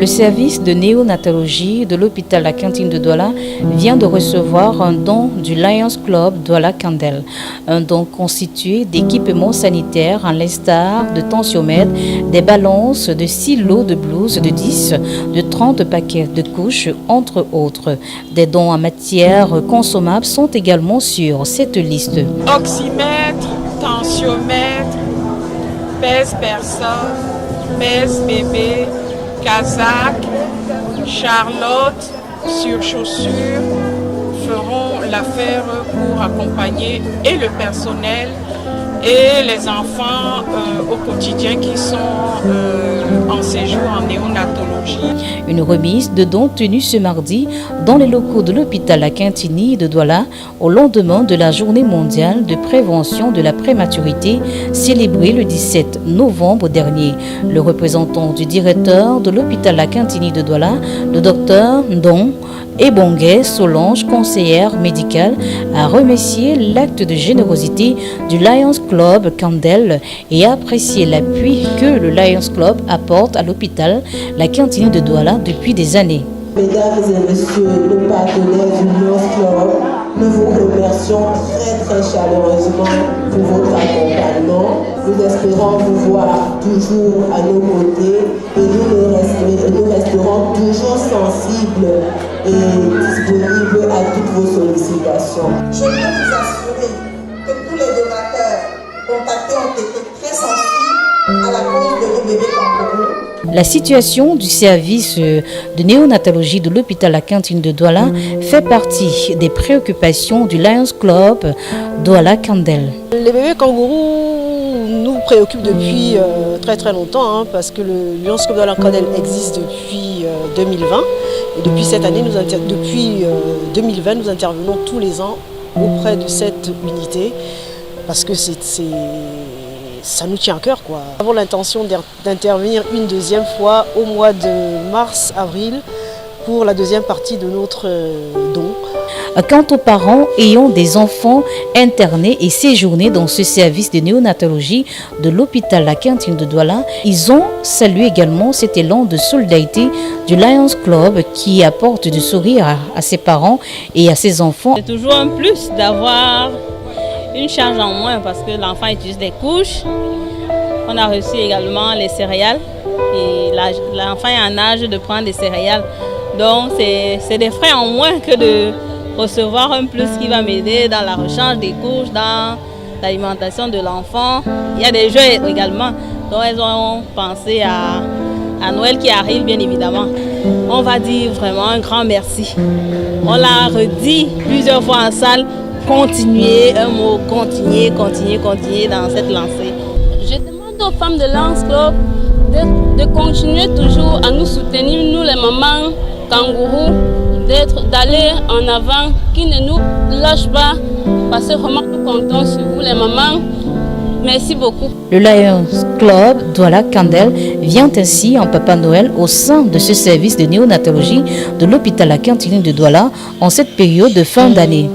Le service de néonatologie de l'hôpital La Cantine de Douala vient de recevoir un don du Lions Club Douala Kandel. Un don constitué d'équipements sanitaires en l'instar de tensiomètres, des balances, de 6 lots de blouses de 10, de 30 paquets de couches, entre autres. Des dons en matière consommables sont également sur cette liste. Oxymètre, tensiomètre, pèse personne, pèse bébé, casaque, Charlotte, sur chaussures feront l'affaire pour accompagner et le personnel et les enfants au quotidien qui sont en séjour en néonatologie. Une remise de dons tenue ce mardi dans les locaux de l'hôpital La Cantini de Douala au lendemain de la journée mondiale de prévention de la prématurité célébrée le 17 novembre dernier. Le représentant du directeur de l'hôpital La Cantini de Douala, le docteur Ndong Ebongue Solange, conseillère médicale, a remercié l'acte de générosité du Lions Club Kandel et a apprécié l'appui que le Lions Club apporte à l'hôpital La Cantine de Douala depuis des années. Mesdames et messieurs, nos partenaires du Lions Club, nous vous remercions très chaleureusement pour votre accompagnement. Nous espérons vous voir toujours à nos côtés et nous resterons toujours sensibles et disponibles à toutes vos sollicitations. Je peux vous assurer que tous les donateurs contactés ont été très sensibles à la cause de nos bébés kangourous. La situation du service de néonatologie de l'hôpital La Cantine de Douala fait partie des préoccupations du Lions Club Douala Kandel. Les bébés kangourous nous préoccupent depuis très longtemps parce que le Lions Club Douala Kandel existe depuis 2020 et depuis cette année, depuis 2020, nous intervenons tous les ans auprès de cette unité parce que ça nous tient à cœur, quoi. Nous avons l'intention d'intervenir une deuxième fois au mois de mars-avril pour la deuxième partie de notre don. Quant aux parents ayant des enfants internés et séjournés dans ce service de néonatologie de l'hôpital La Cantine de Douala, ils ont salué également cet élan de solidarité du Lions Club qui apporte du sourire à ses parents et à ses enfants. C'est toujours un plus d'avoir une charge en moins parce que l'enfant utilise des couches. On a reçu également les céréales et l'enfant est en âge de prendre des céréales. Donc c'est des frais en moins que de recevoir un plus qui va m'aider dans la rechange des couches, dans l'alimentation de l'enfant. Il y a des jeux également. Donc elles ont pensé à Noël qui arrive bien évidemment. On va dire vraiment un grand merci. On l'a redit plusieurs fois en salle. Continuer, un mot, continuer dans cette lancée. Je demande aux femmes de Lions Club de continuer toujours à nous soutenir, nous les mamans kangourous, d'aller en avant, qui ne nous lâchent pas, parce que vraiment nous comptons sur vous les mamans. Merci beaucoup. Le Lions Club Douala Kandel vient ainsi en Papa Noël au sein de ce service de néonatologie de l'hôpital La Cantine de Douala en cette période de fin d'année.